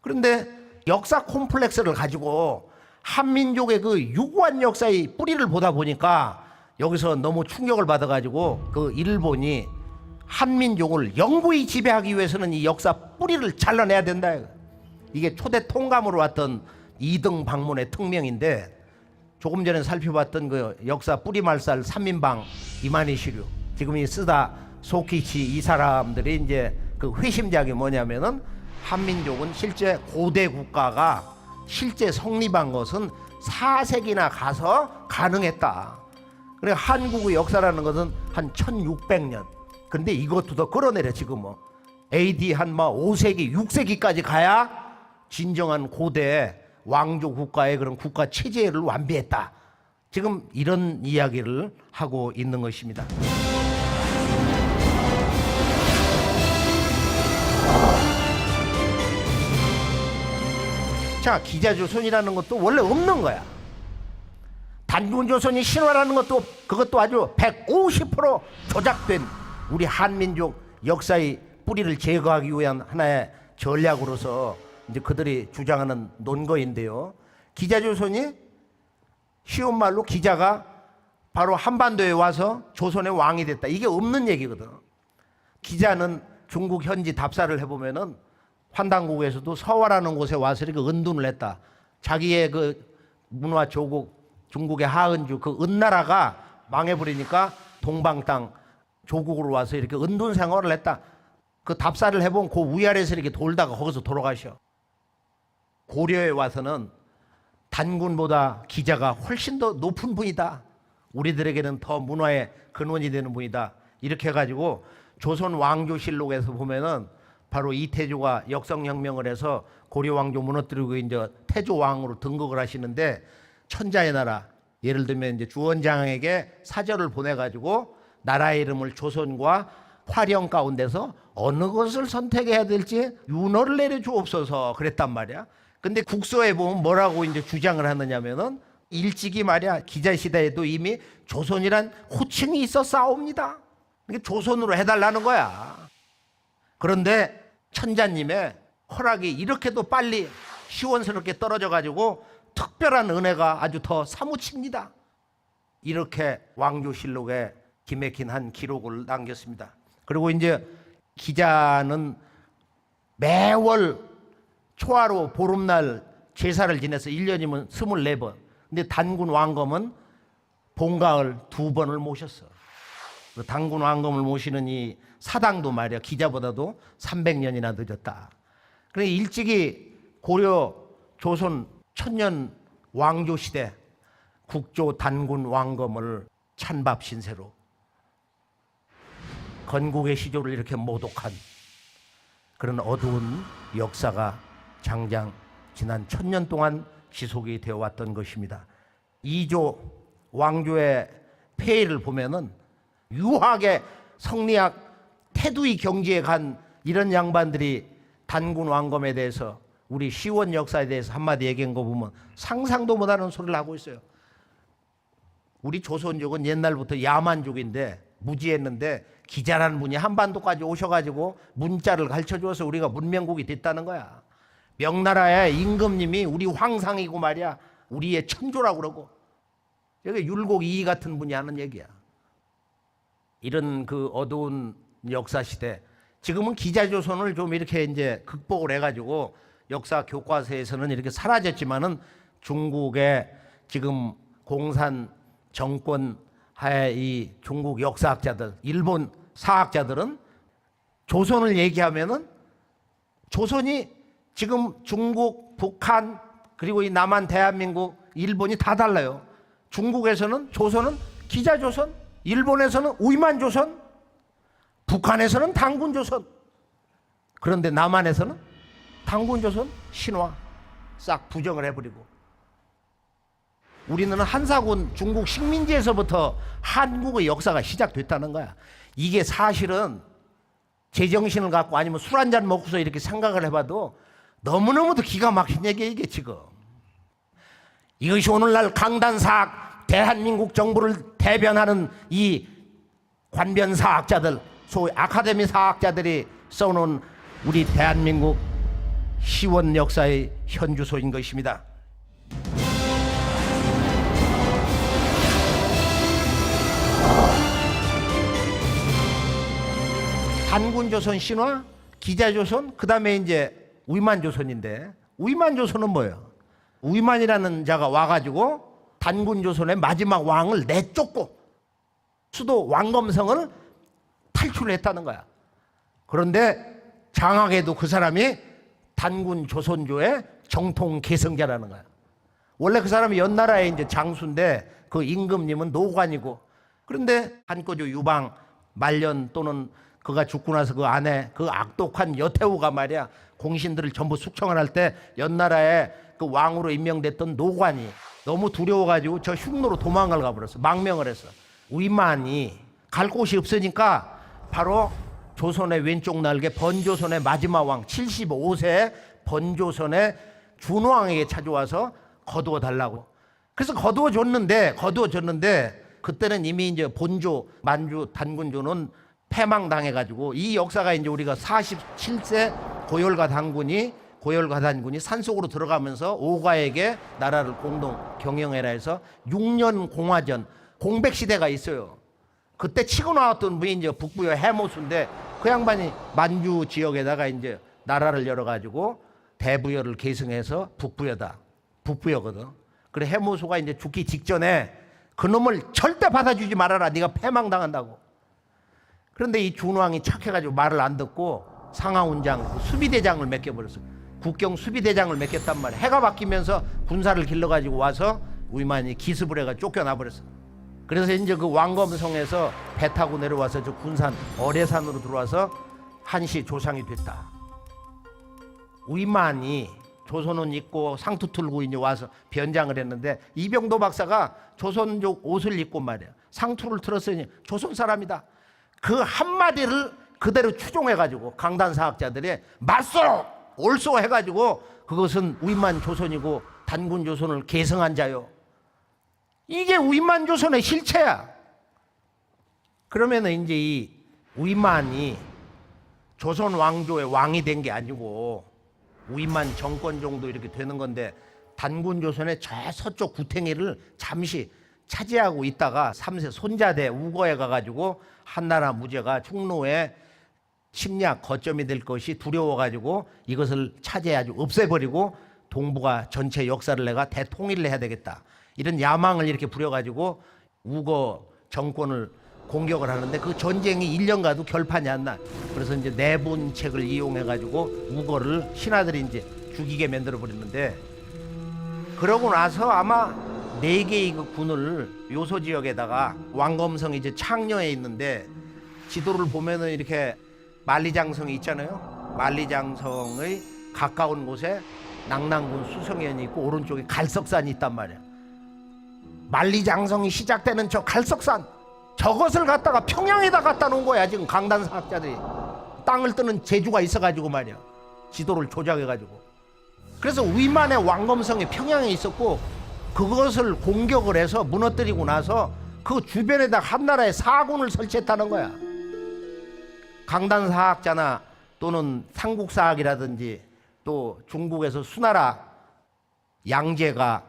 B: 그런데 역사 콤플렉스를 가지고 한민족의 그 유구한 역사의 뿌리를 보다 보니까 여기서 너무 충격을 받아가지고 그 일본이 한민족을 영구히 지배하기 위해서는 이 역사 뿌리를 잘라내야 된다. 이게 초대 통감으로 왔던 2등 방문의 특명인데 조금 전에 살펴봤던 그 역사 뿌리말살 3인방 이마니시류 지금이 쓰다 소키치 이 사람들이 이제 그 회심작이 뭐냐면은 한민족은 실제 고대 국가가 실제 성립한 것은 4세기나 가서 가능했다. 그래 한국의 역사라는 것은 한 1600년. 근데 이것도 더 끌어내려 지금 뭐 AD 한 5세기, 6세기까지 가야 진정한 고대 왕조 국가의 그런 국가 체제를 완비했다. 지금 이런 이야기를 하고 있는 것입니다. 자, 기자조선이라는 것도 원래 없는 거야. 단군조선이 신화라는 것도 그것도 아주 150% 조작된 우리 한민족 역사의 뿌리를 제거하기 위한 하나의 전략으로서 이제 그들이 주장하는 논거인데요. 기자조선이 쉬운 말로 기자가 바로 한반도에 와서 조선의 왕이 됐다. 이게 없는 얘기거든. 기자는 중국 현지 답사를 해보면은 환단국에서도 서화라는 곳에 와서 이렇게 은둔을 했다. 자기의 그 문화 조국 중국의 하은주 그 은나라가 망해버리니까 동방 땅 조국으로 와서 이렇게 은둔 생활을 했다. 그 답사를 해보면 그 위아래에서 이렇게 돌다가 거기서 돌아가셔. 고려에 와서는 단군보다 기자가 훨씬 더 높은 분이다. 우리들에게는 더 문화의 근원이 되는 분이다. 이렇게 해가지고 조선 왕조실록에서 보면은 바로 이태조가 역성혁명을 해서 고려 왕조 무너뜨리고 이제 태조 왕으로 등극을 하시는데 천자의 나라 예를 들면 이제 주원장에게 사절을 보내가지고 나라의 이름을 조선과 화령 가운데서 어느 것을 선택해야 될지 윤허를 내려주옵소서 그랬단 말이야. 근데 국서에 보면 뭐라고 이제 주장을 하느냐면은 일찍이 말이야 기자 시대에도 이미 조선이란 호칭이 있었사옵니다. 이게 조선으로 해달라는 거야. 그런데 천자님의 허락이 이렇게도 빨리 시원스럽게 떨어져 가지고 특별한 은혜가 아주 더 사무칩니다. 이렇게 왕조실록에 기맥힌 한 기록을 남겼습니다. 그리고 이제 기자는 매월 초하루 보름날 제사를 지내서 1년이면 24번. 근데 단군 왕검은 봄가을 2번을 모셨어. 단군 왕검을 모시는 이 사당도 말이야 기자보다도 300년이나 늦었다. 그래 일찍이 고려 조선 천년 왕조 시대 국조 단군 왕검을 찬밥 신세로 건국의 시조를 이렇게 모독한 그런 어두운 역사가 장장 지난 1000년 동안 지속이 되어 왔던 것입니다. 2조 왕조의 폐해를 보면은 유하게 성리학 태두의 경지에 간 이런 양반들이 단군 왕검에 대해서 우리 시원 역사에 대해서 한마디 얘기한 거 보면 상상도 못하는 소리를 하고 있어요. 우리 조선족은 옛날부터 야만족인데 무지했는데 기자라는 분이 한반도까지 오셔가지고 문자를 가르쳐줘서 우리가 문명국이 됐다는 거야. 명나라의 임금님이 우리 황상이고 말이야. 우리의 천조라고 그러고. 여기 율곡 이이 같은 분이 하는 얘기야. 이런 그 어두운 역사 시대. 지금은 기자조선을 좀 이렇게 이제 극복을 해가지고 역사 교과서에서는 이렇게 사라졌지만은 중국의 지금 공산 정권 하에 이 중국 역사학자들, 일본 사학자들은 조선을 얘기하면은 조선이 지금 중국, 북한 그리고 이 남한 대한민국, 일본이 다 달라요. 중국에서는 조선은 기자조선, 일본에서는 우이만조선, 북한에서는 단군조선. 그런데 남한에서는 단군조선, 신화 싹 부정을 해버리고. 우리는 한사군 중국 식민지에서부터 한국의 역사가 시작됐다는 거야. 이게 사실은 제정신을 갖고 아니면 술 한잔 먹고서 이렇게 생각을 해봐도 너무너무도 기가 막힌 얘기야 이게 지금. 이것이 오늘날 강단사학 대한민국 정부를 대변하는 이 관변사학자들, 소위 아카데미 사학자들이 써놓은 우리 대한민국 시원 역사의 현주소인 것입니다. 단군조선 신화, 기자조선, 그 다음에 이제 우이만조선인데, 우이만조선은 뭐예요? 우이만이라는 자가 와가지고 단군조선의 마지막 왕을 내쫓고 수도 왕검성을 탈출했다는 거야. 그런데 장하게도 그 사람이 단군조선조의 정통 계승자라는 거야. 원래 그 사람이 연나라의 이제 장수인데 그 임금님은 노관이고, 그런데 한꺼조 유방 말년 또는 그가 죽고 나서 그 안에 그 악독한 여태우가 말이야 공신들을 전부 숙청을 할 때 연나라에 그 왕으로 임명됐던 노관이 너무 두려워가지고 저 흉노로 도망을 가버렸어. 망명을 했어. 우이만이 갈 곳이 없으니까 바로 조선의 왼쪽 날개 번조선의 마지막 왕 75세 번조선의 준왕에게 찾아와서 거두어 달라고. 그래서 거두어 줬는데 그때는 이미 이제 본조 만주 단군조는 패망당해가지고 이 역사가 이제 우리가 47세 고열가 단군이 산속으로 들어가면서 오가에게 나라를 공동 경영해라 해서 6년 공화전 공백시대가 있어요. 그때 치고 나왔던 분이 이제 북부여 해모수인데 그 양반이 만주 지역에다가 이제 나라를 열어가지고 대부여를 계승해서 북부여거든. 그래 해모수가 이제 죽기 직전에 그놈을 절대 받아주지 말아라. 네가 패망당한다고. 그런데 이 준왕이 착해가지고 말을 안 듣고 상하운장 수비대장을 맡겨버렸어. 국경 수비대장을 맡겼단 말이야. 해가 바뀌면서 군사를 길러가지고 와서 우이만이 기습을 해가 쫓겨나버렸어. 그래서 이제 그 왕검성에서 배 타고 내려와서 저 군산 어뢰산으로 들어와서 한시 조상이 됐다. 우이만이 조선옷 입고 상투 틀고 이제 와서 변장을 했는데 이병도 박사가 조선족 옷을 입고 말이야 상투를 틀었으니 조선 사람이다. 그 한마디를 그대로 추종해가지고 강단사학자들이 맞소! 옳소! 해가지고 그것은 우이만 조선이고 단군 조선을 계승한 자요. 이게 우이만 조선의 실체야. 그러면 이제 이 우이만이 조선 왕조의 왕이 된 게 아니고 우이만 정권 정도 이렇게 되는 건데 단군 조선의 저 서쪽 구탱이를 잠시 차지하고 있다가 3세 손자대 우거에 가가지고 한나라 무제가 충노에 침략 거점이 될 것이 두려워가지고 이것을 차지해가지고 없애버리고 동북아 전체 역사를 내가 대통일을 해야 되겠다. 이런 야망을 이렇게 부려가지고 우거 정권을 공격을 하는데 그 전쟁이 1년 가도 결판이 안 나. 그래서 이제 내분책을 이용해가지고 우거를 신하들이 이제 죽이게 만들어버리는데 그러고 나서 아마 4개의 그 군을 요소 지역에다가 왕검성이 이제 창녀에 있는데 지도를 보면은 이렇게 만리장성이 있잖아요. 만리장성의 가까운 곳에 낙랑군 수성현이 있고 오른쪽에 갈석산이 있단 말이야. 만리장성이 시작되는 저 갈석산 저것을 갖다가 평양에다 갖다 놓은 거야. 지금 강단사학자들이 땅을 뜨는 재주가 있어가지고 말이야. 지도를 조작해가지고 그래서 위만의 왕검성이 평양에 있었고 그것을 공격을 해서 무너뜨리고 나서 그 주변에다 한나라의 사군을 설치했다는 거야. 강단사학자나 또는 삼국사학이라든지 또 중국에서 수나라 양제가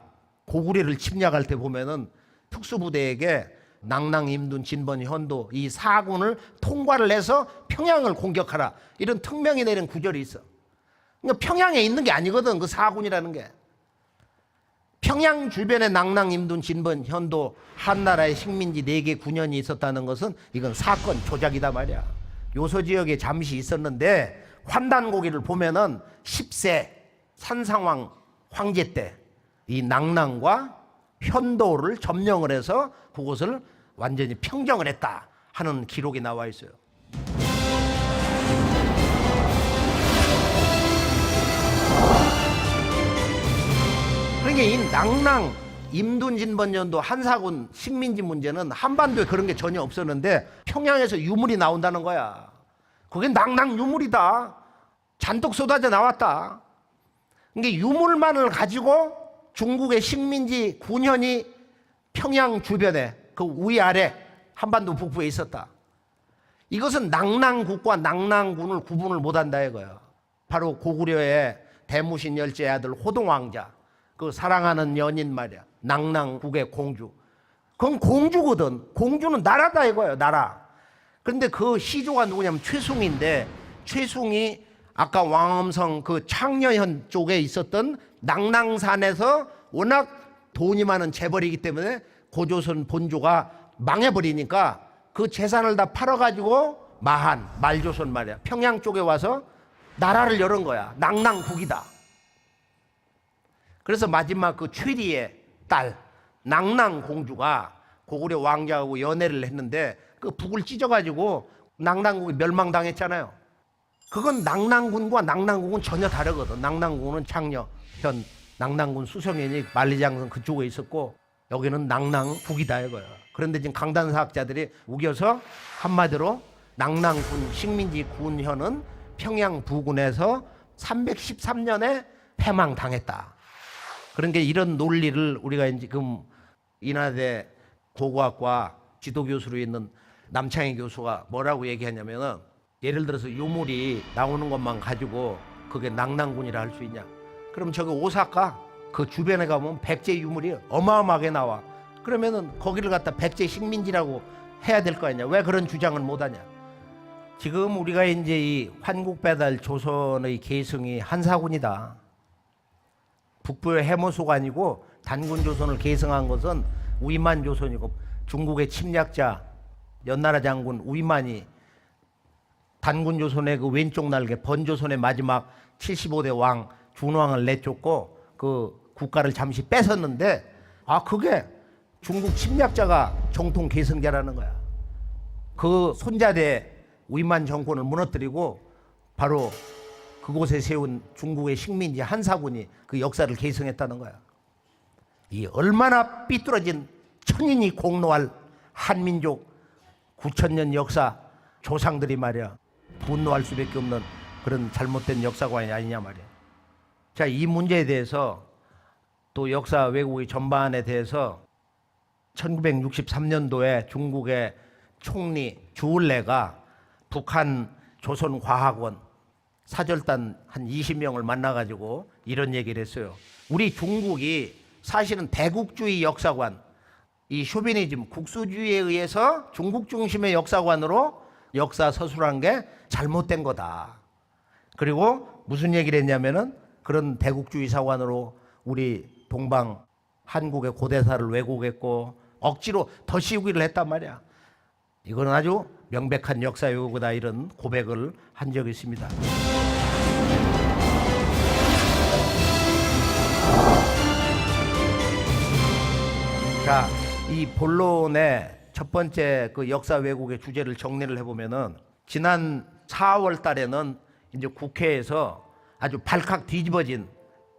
B: 고구려를 침략할 때 보면은 특수부대에게 낭랑, 임둔, 진번, 현도 이 사군을 통과를 해서 평양을 공격하라 이런 특명이 내린 구절이 있어. 그러니까 평양에 있는 게 아니거든 그 사군이라는 게. 평양 주변에 낭랑, 임둔, 진번, 현도 한나라의 식민지 4개 군현이 있었다는 것은 이건 사건 조작이다 말이야. 요소 지역에 잠시 있었는데 환단고기를 보면은 10세 산상왕 황제 때 이 낭랑과 현도를 점령을 해서 그곳을 완전히 평정을 했다 하는 기록이 나와 있어요. 그러니까 이 낭랑, 임둔, 진번, 현도 한사군 식민지 문제는 한반도에 그런 게 전혀 없었는데 평양에서 유물이 나온다는 거야. 그게 낭랑 유물이다. 잔뜩 쏟아져 나왔다. 그러니까 유물만을 가지고 중국의 식민지 군현이 평양 주변에 그 위아래 한반도 북부에 있었다. 이것은 낭랑국과 낭랑군을 구분을 못한다 이거예요. 바로 고구려의 대무신 열째 아들 호동왕자 그 사랑하는 연인 말이야. 낭랑국의 공주. 그건 공주거든. 공주는 나라다 이거예요. 나라. 그런데 그 시조가 누구냐면 최숭인데 최숭이 아까 왕엄성 그 창녀현 쪽에 있었던 낭랑산에서 워낙 돈이 많은 재벌이기 때문에 고조선 본조가 망해버리니까 그 재산을 다 팔아가지고 마한, 말조선 말이야. 평양 쪽에 와서 나라를 열은 거야. 낭랑국이다. 그래서 마지막 그 최리의 딸 낭랑공주가 고구려 왕자하고 연애를 했는데 그 북을 찢어가지고 낭랑국이 멸망당했잖아요. 그건 낭랑군과 낭랑국은 전혀 다르거든. 낭랑군은 창녀현, 낭랑군 수성현이 만리장성 그쪽에 있었고 여기는 낭랑국이다 이거야. 그런데 지금 강단사학자들이 우겨서 한마디로 낭랑군 식민지 군현은 평양 부근에서 313년에 패망당했다. 그런 게 이런 논리를 우리가 지금 인하대 고고학과 지도교수로 있는 남창희 교수가 뭐라고 얘기하냐면은 예를 들어서 유물이 나오는 것만 가지고 그게 낭랑군이라 할 수 있냐. 그럼 저기 오사카 그 주변에 가면 백제 유물이 어마어마하게 나와. 그러면은 거기를 갖다 백제 식민지라고 해야 될 거 아니냐. 왜 그런 주장을 못하냐. 지금 우리가 이제 이 환국배달 조선의 계승이 한사군이다. 북부의 해모소가 아니고 단군 조선을 계승한 것은 우이만 조선이고 중국의 침략자 연나라 장군 우이만이 단군 조선의 그 왼쪽 날개 번조선의 마지막 75대 왕 준왕을 내쫓고 그 국가를 잠시 뺏었는데 그게 중국 침략자가 정통 계승자라는 거야. 그 손자대 우이만 정권을 무너뜨리고 바로 그곳에 세운 중국의 식민지 한사군이 그 역사를 계승했다는 거야. 이 얼마나 삐뚤어진 천인이 공로할 한민족 9,000년 역사 조상들이 말이야 분노할 수밖에 없는 그런 잘못된 역사관이 아니냐 말이야. 자, 이 문제에 대해서 또 역사 왜곡의 전반에 대해서 1963년도에 중국의 총리 주울레가 북한 조선과학원 사절단 한 20명을 만나가지고 이런 얘기를 했어요. 우리 중국이 사실은 대국주의 역사관, 이 쇼비니즘, 국수주의에 의해서 중국 중심의 역사관으로 역사 서술한 게 잘못된 거다. 그리고 무슨 얘기를 했냐면은 그런 대국주의 사관으로 우리 동방 한국의 고대사를 왜곡했고 억지로 덧씌우기를 했단 말이야. 이거는 아주 명백한 역사 왜곡이다 이런 고백을 한 적이 있습니다. 자, 이 본론의 첫 번째 그 역사 왜곡의 주제를 정리를 해보면은 지난 4월 달에는 이제 국회에서 아주 발칵 뒤집어진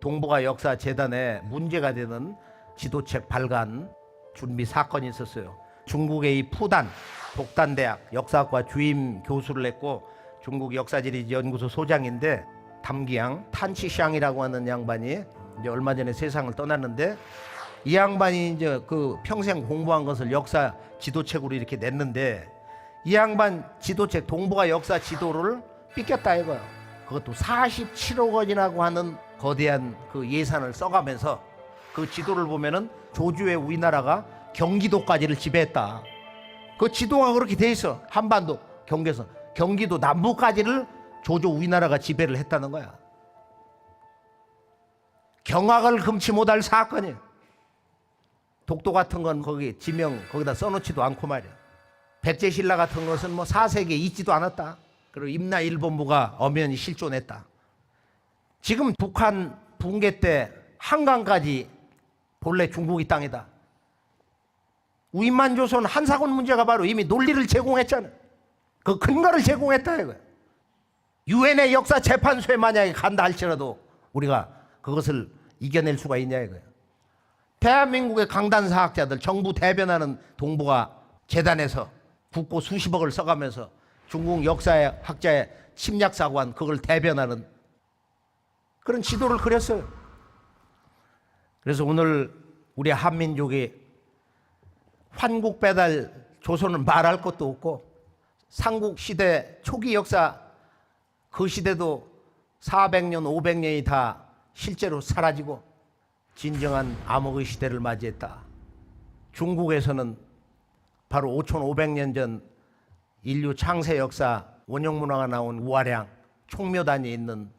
B: 동북아 역사 재단에 문제가 되는 지도책 발간 준비 사건이 있었어요. 중국의 이 푸단 독단대학 역사학과 주임 교수를 했고 중국 역사지리 연구소 소장인데 담기양 탄치샹이라고 하는 양반이 이제 얼마 전에 세상을 떠났는데, 이 양반이 이제 그 평생 공부한 것을 역사 지도책으로 이렇게 냈는데, 이 양반 지도책 동북아 역사 지도를 삐꼈다 이거야. 그것도 47억 원이라고 하는 거대한 그 예산을 써가면서 그 지도를 보면은 조주의 우리나라가 경기도까지를 지배했다. 그 지도가 그렇게 돼 있어. 한반도 경계선, 경기도 남부까지를 조조 우리나라가 지배를 했다는 거야. 경악을 금치 못할 사건이에요. 독도 같은 건 거기 지명 거기다 써놓지도 않고 말이야. 백제신라 같은 것은 뭐 사색에 있지도 않았다. 그리고 임나 일본부가 엄연히 실존했다. 지금 북한 붕괴 때 한강까지 본래 중국이 땅이다. 우인만조선 한사군 문제가 바로 이미 논리를 제공했잖아요. 그 근거를 제공했다 이거야. 유엔의 역사 재판소에 만약에 간다 할지라도 우리가 그것을 이겨낼 수가 있냐 이거야. 대한민국의 강단사학자들 정부 대변하는 동북아 재단에서 국고 수십억을 써가면서 중국 역사의 학자의 침략사관 그걸 대변하는 그런 지도를 그렸어요. 그래서 오늘 우리 한민족이 환국배달 조선은 말할 것도 없고, 삼국시대 초기 역사 그 시대도 400년 500년이 다 실제로 사라지고 진정한 암흑의 시대를 맞이했다. 중국에서는 바로 5500년 전 인류 창세 역사 원형문화가 나온 우아량 총묘단이 있는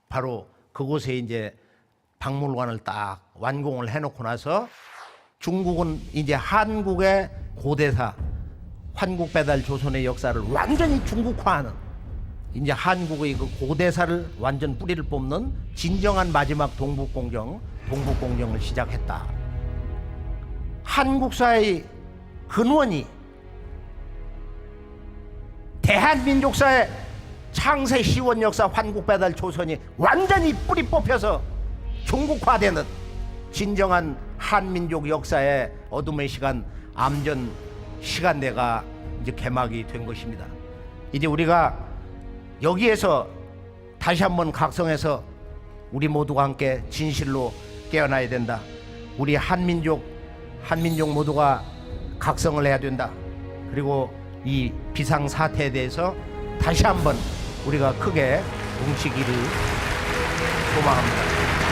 B: 바로 그곳에 이제 박물관을 딱 완공을 해놓고 나서 중국은 이제 한국의 고대사 환국배달 조선의 역사를 완전히 중국화하는, 이제 한국의 그 고대사를 완전 뿌리를 뽑는 진정한 마지막 동북공정을 시작했다. 한국사의 근원이 대한민족사의 창세 시원 역사 환국배달 조선이 완전히 뿌리 뽑혀서 중국화되는 진정한 한민족 역사의 어둠의 시간, 암전 시간대가 이제 개막이 된 것입니다. 이제 우리가 여기에서 다시 한번 각성해서 우리 모두가 함께 진실로 깨어나야 된다. 우리 한민족 모두가 각성을 해야 된다. 그리고 이 비상사태에 대해서 다시 한번 우리가 크게 움직이기를 소망합니다.